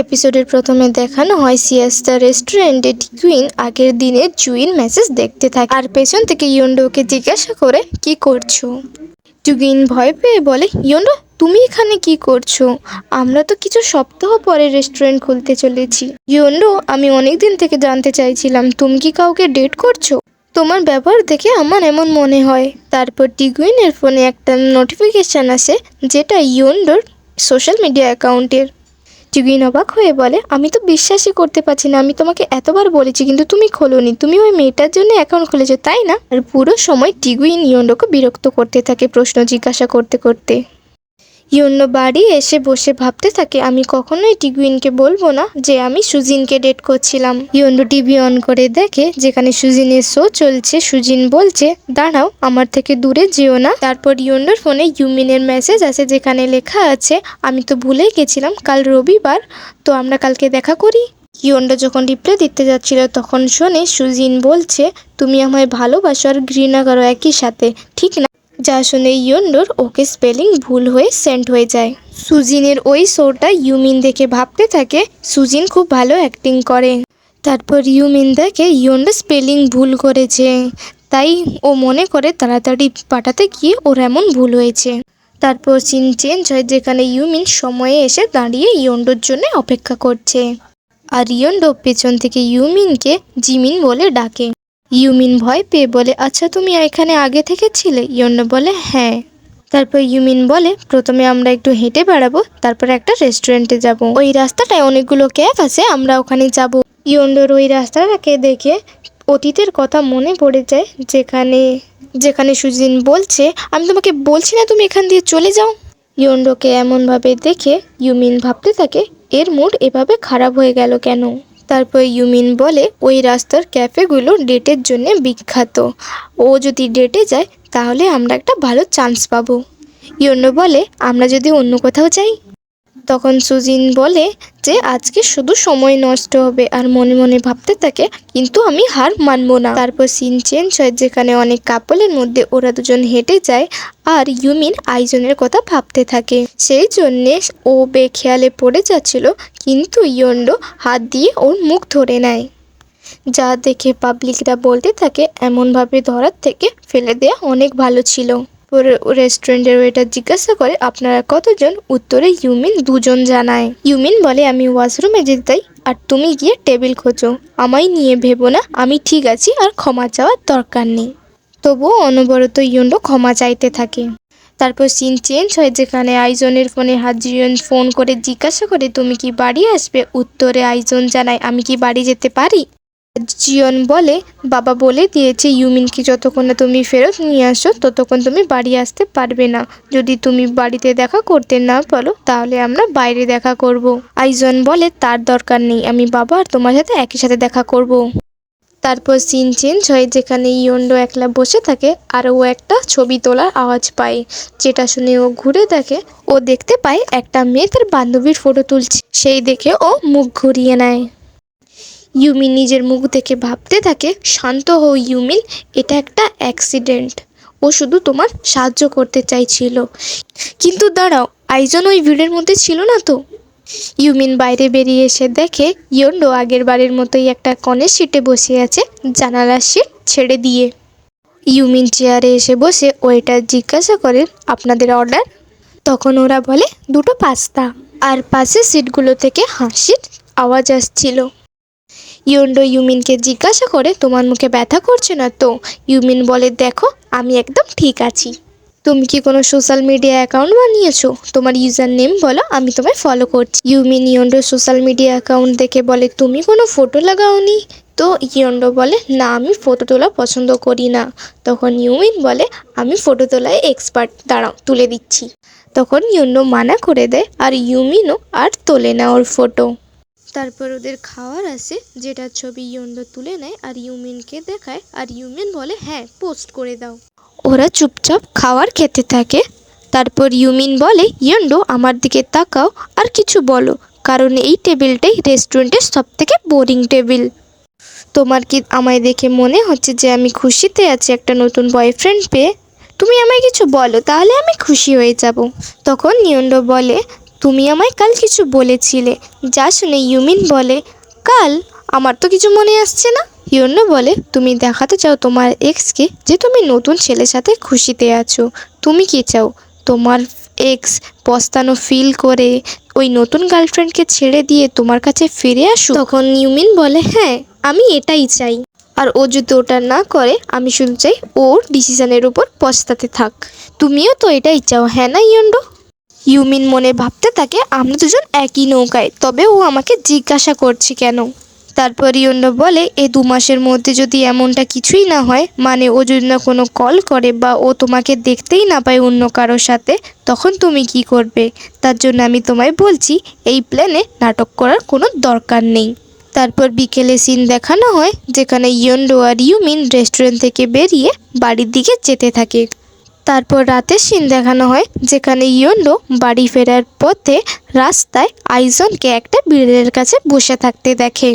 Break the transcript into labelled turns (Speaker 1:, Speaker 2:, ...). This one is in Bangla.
Speaker 1: এপিসোডের প্রথমে দেখানো হয় সিয়েস্তা রেস্টুরেন্টে টিকুইন আগের দিনে জুইন মেসেজ দেখতে থাকে আর পেছন থেকে ইয়োন্ডোকে জিজ্ঞাসা করে কি করছো। টিকুইন ভয় পেয়ে বলে, ইয়োন্ডো তুমি এখানে কি করছো? আমরা তো কিছু সপ্তাহ পরে রেস্টুরেন্ট খুলতে চলেছি। ইয়োন্ডো, আমি অনেক দিন থেকে জানতে চাইছিলাম তুমি কি কাউকে ডেট করছো? তোমার ব্যবহার দেখে আমার এমন মনে হয়। তারপর টিকুইনের ফোনে একটা নোটিফিকেশান আসে যেটা ইয়োন্ডোর সোশ্যাল মিডিয়া অ্যাকাউন্টের। টিকুইন অবাক হয়ে বলে, আমি তো বিশ্বাসই করতে পারছি না, আমি তোমাকে এতবার বলেছি কিন্তু তুমি খোলোনি, তুমি ওই মেয়েটার জন্য অ্যাকাউন্ট খুলেছো তাই না? আর পুরো সময় টিকুইন ইয়োন্ডোকে বিরক্ত করতে থাকে প্রশ্ন জিজ্ঞাসা করতে করতে। ইয়োন্ডো বাড়ি এসে বসে ভাবতে থাকে আমি কখনোই টিকুইনকে বলবো না যে আমি সুজিনকে ডেট করছিলাম। ইয়োন্ডো টিভি অন করে দেখে যেখানে সুজিনের শো চলছে। সুজিন বলছে, দাঁড়াও, আমার থেকে দূরে যেও না। তারপর ইয়োন্ডোর ফোনে ইউমিনের মেসেজ আসে যেখানে লেখা আছে, আমি তো ভুলেই গেছিলাম কাল রবিবার, তো আমরা কালকে দেখা করি। ইয়োন্ডো যখন রিপ্লাই দিতে যাচ্ছিল তখন শোনে সুজিন বলছে, তুমি আমায় ভালোবাসো আর ঘৃণা করো একই সাথে, ঠিক না? যা শুনে ইয়োন্ডোর ওকে স্পেলিং ভুল হয়ে সেন্ড হয়ে যায়। সুজিনের ওই শোটা ইউমিন দেখে ভাবতে থাকে সুজিন খুব ভালো অ্যাক্টিং করে। তারপর ইউমিন দেখে ইয়োন্ডো স্পেলিং ভুল করেছে, তাই ও মনে করে তাড়াতাড়ি পাঠাতে গিয়ে ওর এমন ভুল হয়েছে। তারপর সিন চেঞ্জ হয় যেখানে ইউমিন সময়ে এসে দাঁড়িয়ে ইয়োন্ডোর জন্য অপেক্ষা করছে আর ইয়োন্ডো পেছন থেকে ইউমিনকে জিমিন বলে ডাকে। ইউমিন ভয় পেয়ে বলে, আচ্ছা তুমি এখানে আগে থেকে ছিলে? ইয়োন্ডো বলে, হ্যাঁ। তারপর ইউমিন বলে, প্রথমে আমরা একটু হেঁটে বেড়াবো, তারপর একটা রেস্টুরেন্টে যাব, ওই রাস্তাটায় অনেকগুলো ক্যাফ আছে, আমরা ওখানে যাব। ইয়োন্ডোর ওই রাস্তাটাকে দেখে অতীতের কথা মনে পড়ে যায় যেখানে যেখানে সুজিন বলছে, আমি তোমাকে বলছি না তুমি এখান দিয়ে চলে যাও। ইয়োন্ডোকে এমনভাবে দেখে ইউমিন ভাবতে থাকে এর মুড এভাবে খারাপ হয়ে গেল কেন। তারপর ইউমিন বলে, ওই রাস্তার ক্যাফেগুলো ডেটের জন্য বিখ্যাত, ও যদি ডেটে যায় তাহলে আমরা একটা ভালো চান্স পাবো। ইয়োন্ডো বলে, আমরা যদি অন্য কোথাও যাই? তখন সুজিন বলে যে আজকে শুধু সময় নষ্ট হবে, আর মনে মনে ভাবতে থাকে কিন্তু আমি হার মানবো না। তারপর সিন চেঞ্জ হয় যেখানে অনেক কাপলের মধ্যে ওরা দুজন হেঁটে যায় আর ইউমিন আইজনের কথা ভাবতে থাকে। সেই জন্যে ও বেখেয়ালে পড়ে যাচ্ছিল, কিন্তু ইয়োন্ডো হাত দিয়ে ওর মুখ ধরে নেয়, যা দেখে পাবলিকরা বলতে থাকে এমনভাবে ধরার থেকে ফেলে দেয়া অনেক ভালো ছিল। পরে রেস্টুরেন্টের ওয়েটার জিজ্ঞাসা করে, আপনারা কতজন? উত্তরে ইউমিন দুজন জানায়। ইউমিন বলে, আমি ওয়াশরুমে যেতে চাই আর তুমি গিয়ে টেবিল খোঁজো, আমায় নিয়ে ভেবো না, আমি ঠিক আছি আর ক্ষমা চাওয়ার দরকার নেই। তবুও অনবরত ইয়োন্ডো ক্ষমা চাইতে থাকে। তারপর সিন চেঞ্জ হয় যেখানে আইজনের ফোনে হাজিয়ন ফোন করে জিজ্ঞাসা করে, তুমি কি বাড়ি আসবে? উত্তরে আইজন জানায়, আমি কি বাড়ি যেতে পারি? জিয়ন বলে, বাবা বলে দিয়েছে ইউমিনকে যতক্ষণ না তুমি ফেরত নিয়ে আসো ততক্ষণ তুমি বাড়ি আসতে পারবে না, যদি তুমি বাড়িতে দেখা করতে না পারো তাহলে আমরা বাইরে দেখা করব। আইজন বলে, তার দরকার নেই, আমি বাবা আর তোমার সাথে একই সাথে দেখা করব। তারপর সিন চেঞ্জ হয় যেখানে ইয়োন্ডো একলা বসে থাকে আর ও একটা ছবি তোলার আওয়াজ পায়, যেটা শুনে ও ঘুরে দেখে, ও দেখতে পায় একটা মেয়ে তার বান্ধবীর ফটো তুলছে, সেই দেখে ও মুখ ঘুরিয়ে নেয়। ইউমিন নিজের মুখ দেখে ভাবতে থাকে, শান্ত হও ইউমিন, এটা একটা অ্যাক্সিডেন্ট, ও শুধু তোমার সাহায্য করতে চাইছিল। কিন্তু দাঁড়াও, আইজন ওই ভিড়ের মধ্যে ছিল না তো? ইউমিন বাইরে বেরিয়ে এসে দেখে ইয়োন্ডো আগের বারের মতোই একটা কনের সিটে বসে আছে, জানালার সিট ছেড়ে দিয়ে। ইউমিন চেয়ারে এসে বসে ওয়েটার জিজ্ঞাসা করে, আপনাদের অর্ডার? তখন ওরা বলে, দুটো পাস্তা। আর পাশের সিটগুলো থেকে হাসির আওয়াজ আসছিল। ইয়োন্ডো ইউমিনকে জিজ্ঞাসা করে, তোমার মুখে ব্যথা করছে না তো? ইউমিন বলে, দেখো আমি একদম ঠিক আছি। তুমি কি কোনো সোশ্যাল মিডিয়া অ্যাকাউন্ট বানিয়েছো? তোমার ইউজার নেম বলো, আমি তোমায় ফলো করছি। ইউমিন ইয়োন্ডোর সোশ্যাল মিডিয়া অ্যাকাউন্ট দেখে বলে, তুমি কোনো ফটো লাগাওনি তো? ইয়োন্ডো বলে, না আমি ফটো তোলা পছন্দ করি না। তখন ইউমিন বলে, আমি ফটো তোলায় এক্সপার্ট, দাঁড়াও তুলে দিচ্ছি। তখন ইয়োন্ডো মানা করে দেয় আর ইউমিনও আর তোলে না ওর ফটো। তারপর ওদের খাওয়ার আসে, যেটার ছবি ইয়োন্ডো তুলে নেয় আর ইউমিনকে দেখায়, আর ইউমিন বলে, হ্যাঁ পোস্ট করে দাও। ওরা চুপচাপ খাওয়ার খেতে থাকে। তারপর ইউমিন বলে, ইয়োন্ডো আমার দিকে তাকাও আর কিছু বলো, কারণ এই টেবিলটাই রেস্টুরেন্টের সবথেকে বোরিং টেবিল। তোমার কি আমায় দেখে মনে হচ্ছে যে আমি খুশিতে আছি একটা নতুন বয়ফ্রেন্ড পেয়ে? তুমি আমায় কিছু বলো, তাহলে আমি খুশি হয়ে যাব। তখন ইয়োন্ডো বলে, তুমি আমায় কাল কিছু বলেছিলে। যা শুনে ইউমিন বলে, কাল? আমার তো কিছু মনে আসছে না। ইউনো বলে, তুমি দেখাতে চাও তোমার এক্সকে যে তুমি নতুন ছেলের সাথে খুশিতে আছো। তুমি কি চাও তোমার এক্স পস্তানো ফিল করে ওই নতুন গার্লফ্রেন্ডকে ছেড়ে দিয়ে তোমার কাছে ফিরে আসুক? তখন ইউমিন বলে, হ্যাঁ আমি এটাই চাই। আর ও যদি ওটা না করে আমি শুধু চাই ওর ডিসিশনের উপর পস্তাতে থাক। তুমিও তো এটাই চাও, হ্যাঁ না ইউন্ডো? ইউমিন মনে ভাবতে থাকে, আমরা দুজন একই নৌকায়, তবে ও আমাকে জিজ্ঞাসা করছে কেন? তারপর ইউন্ডো বলে, এই 2 মাসের মধ্যে যদি এমনটা কিছুই না হয়, মানে ও যদি না কোনো কল করে বা ও তোমাকে দেখতেই না পায় অন্য কারোর সাথে, তখন তুমি কি করবে? তার জন্য আমি তোমায় বলছি এই প্ল্যানে নাটক করার কোনো দরকার নেই। তারপর বিকেলে সিন দেখানো হয় যেখানে ইউন্ডো আর ইউমিন রেস্টুরেন্ট থেকে বেরিয়ে বাড়ির দিকে যেতে থাকে। তারপর রাতের সিন দেখানো হয় যেখানে ইউন্ডো বাড়ি ফেরার পথে রাস্তায় আইজনকে একটা বিড়ালের কাছে বসে থাকতে দেখে।